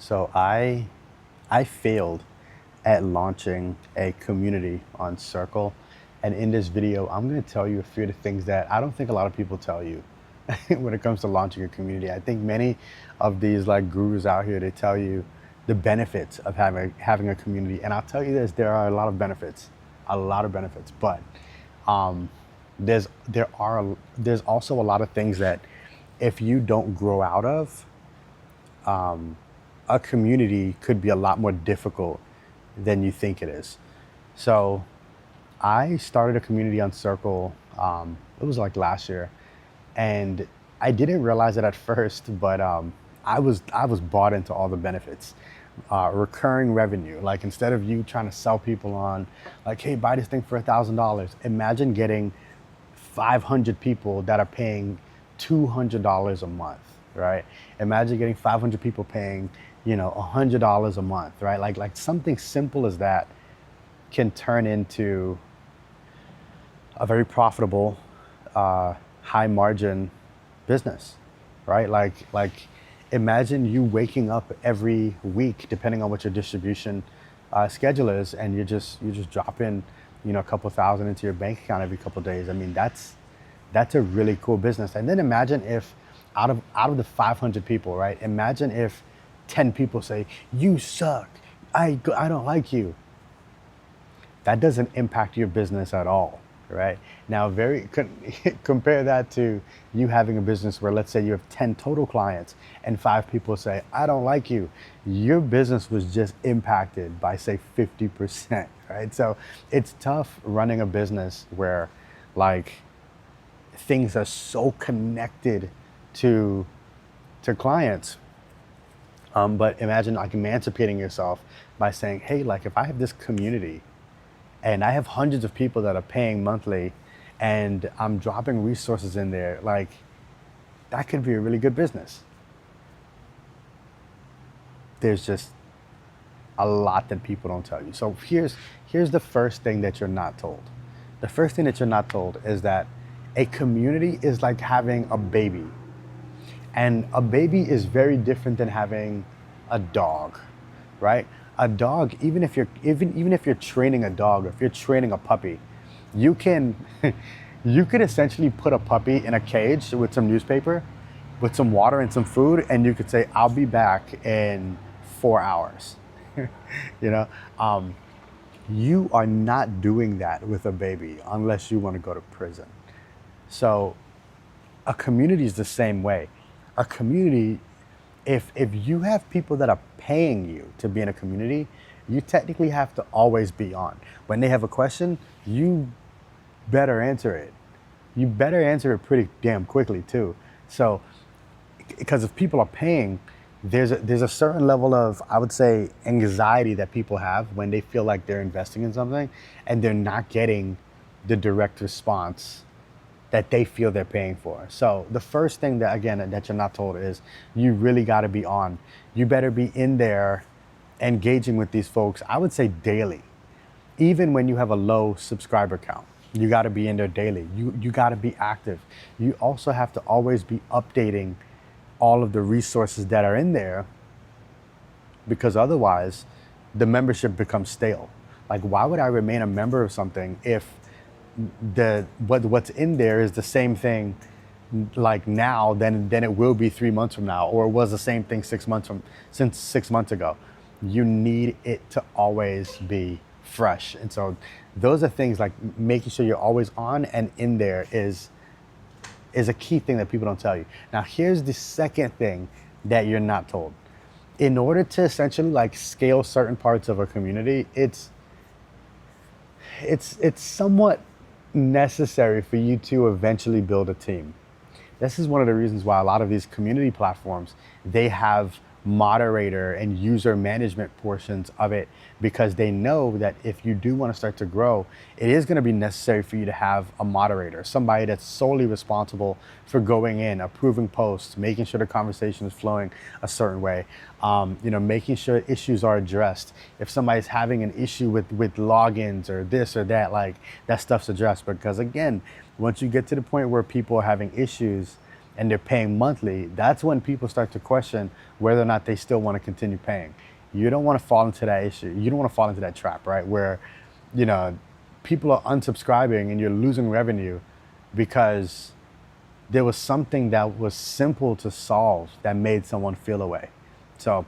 So I failed at launching a community on Circle. And in this video, I'm going to tell you a few of the things that I don't think a lot of people tell you when it comes to launching a community. I think many of these like gurus out here, they tell you the benefits of having a community. And I'll tell you this, there are a lot of benefits, but um, there's also a lot of things that if you don't grow out of, a community could be a lot more difficult than you think it is. So I started a community on Circle. It was like last year, and I didn't realize it at first, but I was bought into all the benefits. Recurring revenue, like instead of you trying to sell people on, like, hey, buy this thing for $1,000. Imagine getting 500 people that are paying $200 a month, right? Imagine getting 500 people paying, $100 a month, right? Like something simple as that can turn into a very profitable, high margin business, right? Like imagine you waking up every week, depending on what your distribution schedule is, and you just drop in, a couple thousand into your bank account every couple of days. I mean, that's a really cool business. And then imagine if out of the 500 people, right? Imagine if 10 people say, "You suck. I don't like you." That doesn't impact your business at all, right? Now, compare that to you having a business where, let's say, you have 10 total clients and 5 people say, "I don't like you." Your business was just impacted by, say, 50%, right? So it's tough running a business where, like, things are so connected to clients. But imagine like emancipating yourself by saying, hey, like if I have this community and I have hundreds of people that are paying monthly and I'm dropping resources in there, like that could be a really good business. There's just a lot that people don't tell you. So here's the first thing that you're not told. The first thing that you're not told is that a community is like having a baby. And a baby is very different than having a dog, right? A dog, even if you're training a dog, or if you're training a puppy, you can you could essentially put a puppy in a cage with some newspaper, with some water and some food, and you could say, "I'll be back in 4 hours." you know, um, you are not doing that with a baby unless you want to go to prison. So a community is the same way. A community, if you have people that are paying you to be in a community, you technically have to always be on. When they have a question, you better answer it. You better answer it pretty damn quickly too. So, because if people are paying, there's a certain level of, I would say, anxiety that people have when they feel like they're investing in something and they're not getting the direct response that they feel they're paying for. So the first thing that, again, that you're not told is you really got to be on. You better be in there engaging with these folks, I would say daily. Even when you have a low subscriber count, you got to be in there daily. You got to be active. You also have to always be updating all of the resources that are in there, because otherwise the membership becomes stale. Like, why would I remain a member of something if what's in there is the same thing like now than it will be 3 months from now, or it was the same thing since 6 months ago. You need it to always be fresh. And so those are things like making sure you're always on and in there is a key thing that people don't tell you. Now here's the second thing that you're not told. In order to essentially like scale certain parts of a community, it's somewhat necessary for you to eventually build a team. This is one of the reasons why a lot of these community platforms, they have moderator and user management portions of it, because they know that if you do want to start to grow, it is going to be necessary for you to have a moderator, somebody that's solely responsible for going in, approving posts, making sure the conversation is flowing a certain way, making sure issues are addressed. If somebody's having an issue with logins or this or that, like that stuff's addressed. Because again, once you get to the point where people are having issues and they're paying monthly, that's when people start to question whether or not they still want to continue paying. You don't want to fall into that issue. You don't want to fall into that trap, right? Where, you know, people are unsubscribing and you're losing revenue because there was something that was simple to solve that made someone feel away. So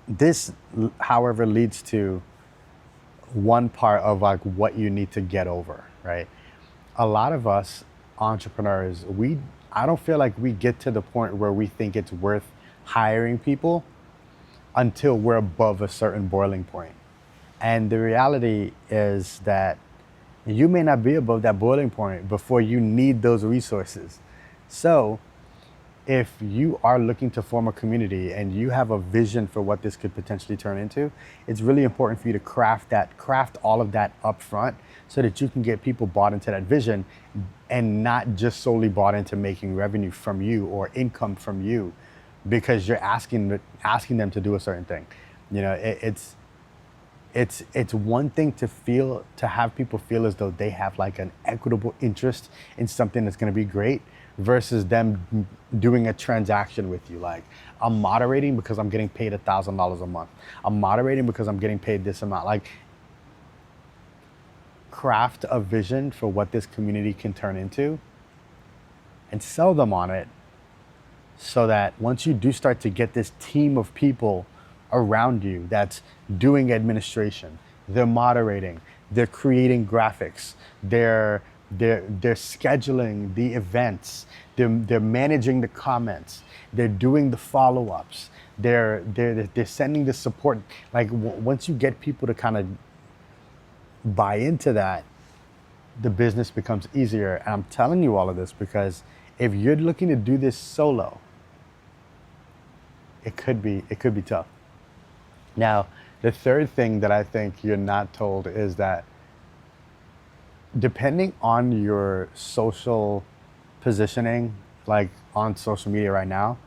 this, however, leads to one part of like what you need to get over, right? A lot of us entrepreneurs, I don't feel like we get to the point where we think it's worth hiring people until we're above a certain boiling point. And the reality is that you may not be above that boiling point before you need those resources. So if you are looking to form a community and you have a vision for what this could potentially turn into, it's really important for you to craft all of that up front so that you can get people bought into that vision and not just solely bought into making revenue from you or income from you because you're asking them to do a certain thing. You know, it's one thing to have people feel as though they have like an equitable interest in something that's going to be great versus them doing a transaction with you. Like, I'm moderating because I'm getting paid $1,000 a month. I'm moderating because I'm getting paid this amount. Like, craft a vision for what this community can turn into and sell them on it so that once you do start to get this team of people around you that's doing administration, they're moderating, they're creating graphics, they're scheduling the events, they're managing the comments, they're doing the follow-ups, they're sending the support. Like once you get people to kind of buy into that, the business becomes easier. And I'm telling you all of this because if you're looking to do this solo, it could be tough. Now, the third thing that I think you're not told is that depending on your social positioning, like on social media right now,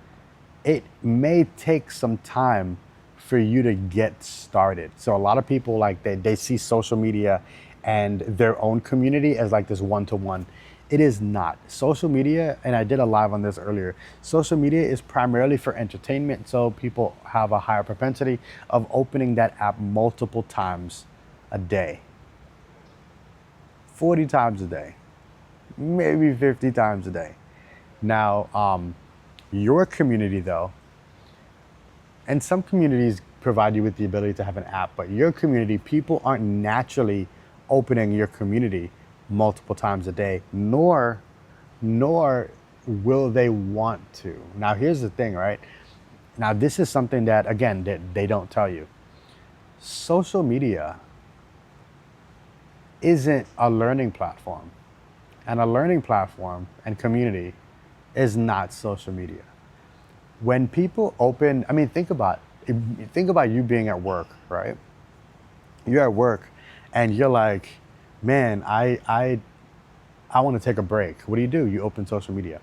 it may take some time for you to get started. So a lot of people, like they see social media and their own community as like this one-to-one. It is not. Social media, and I did a live on this earlier, social media is primarily for entertainment, so people have a higher propensity of opening that app multiple times a day. 40 times a day, maybe 50 times a day. Now, your community though, and some communities provide you with the ability to have an app, but your community, people aren't naturally opening your community multiple times a day, nor will they want to. Now, here's the thing, right? Now, this is something that, again, that they don't tell you. Social media isn't a learning platform, and a learning platform and community is not social media. When people open, I mean, think about you being at work, right? You're at work and you're like, man, I want to take a break. What do? You open social media.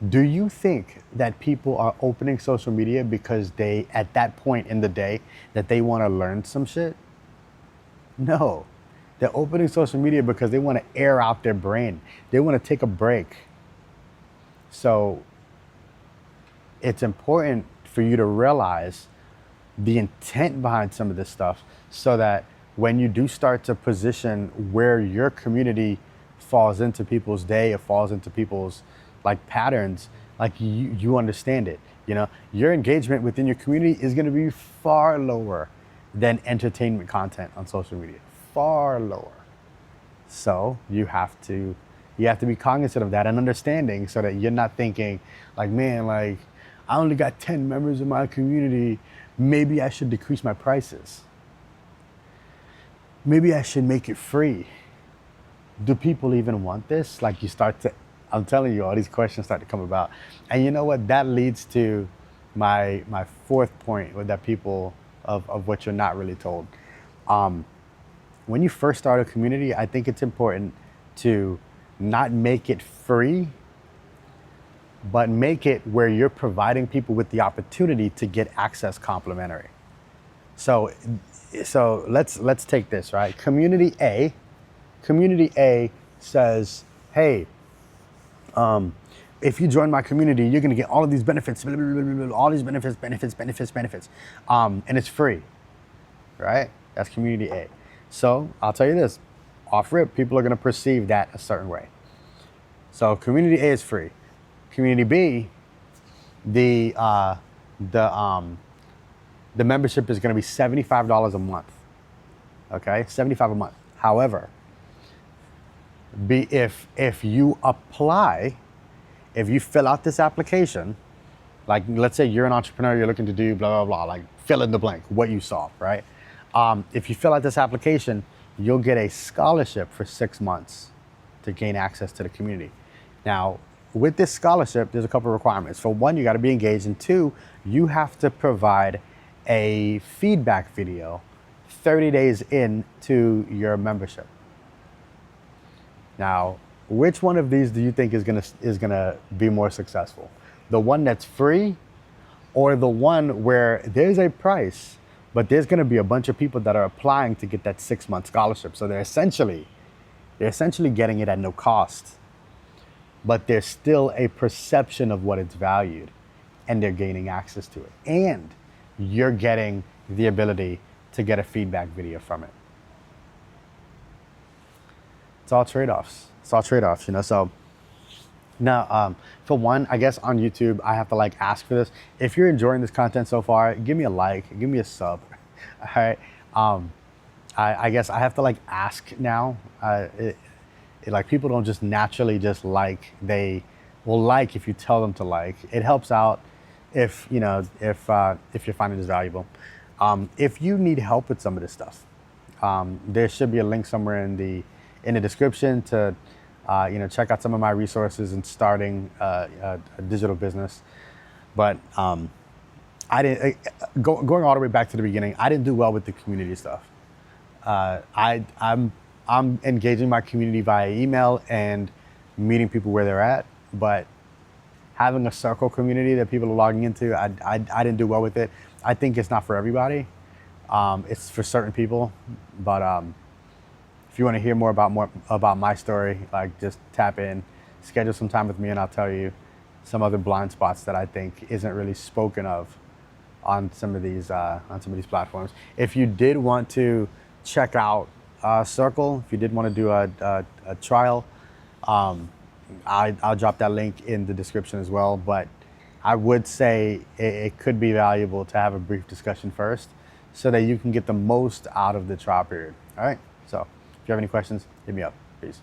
Do you think that people are opening social media because they, at that point in the day, that they want to learn some shit? No. They're opening social media because they want to air out their brain. They want to take a break. So it's important for you to realize the intent behind some of this stuff so that when you do start to position where your community falls into people's day or falls into people's like patterns, like you understand it. You know, your engagement within your community is going to be far lower than entertainment content on social media, far lower. So you have to be cognizant of that and understanding so that you're not thinking like, man, like I only got 10 members in my community. Maybe I should decrease my prices. Maybe I should make it free. Do people even want this? Like I'm telling you, all these questions start to come about. And you know what? That leads to my fourth point with that people of what you're not really told. When you first start a community, I think it's important to not make it free, but make it where you're providing people with the opportunity to get access complimentary. So let's take this, right? Community A says, hey, if you join my community, you're gonna get all of these benefits, blah, blah, blah, blah, blah, all these benefits, and it's free, right? That's community A. So I'll tell you this, off rip, people are gonna perceive that a certain way. So community A is free. Community B, the membership is gonna be $75 a month, okay? $75 a month. However, if you apply, if you fill out this application, like let's say you're an entrepreneur, you're looking to do blah, blah, blah, like fill in the blank, what you saw, right? If you fill out this application, you'll get a scholarship for 6 months to gain access to the community. Now, with this scholarship, there's a couple of requirements. For one, you gotta be engaged, and two, you have to provide a feedback video 30 days into your membership. Now, which one of these do you think is gonna be more successful? The one that's free, or the one where there's a price, but there's gonna be a bunch of people that are applying to get that 6-month scholarship. So they're essentially getting it at no cost, but there's still a perception of what it's valued, and they're gaining access to it. And you're getting the ability to get a feedback video from it. It's all trade-offs. You know. So now, for one, I guess on YouTube, I have to like ask for this. If you're enjoying this content so far, give me a like, give me a sub. All right. I guess I have to like ask now. Like people don't just naturally just like. They will like if you tell them to like. It helps out if you're finding this valuable. If you need help with some of this stuff, there should be a link somewhere in the description to check out some of my resources in starting a digital business. But I didn't going all the way back to the beginning. I didn't do well with the community stuff. I'm engaging my community via email and meeting people where they're at, but having a circle community that people are logging into, I didn't do well with it. I think it's not for everybody. It's for certain people, but if you want to hear more about my story, like just tap in, schedule some time with me, and I'll tell you some other blind spots that I think isn't really spoken of on some of these platforms. If you did want to check out Circle, if you did want to do a trial, I'll drop that link in the description as well. But I would say it could be valuable to have a brief discussion first, so that you can get the most out of the trial period. All right. So if you have any questions, hit me up. Peace.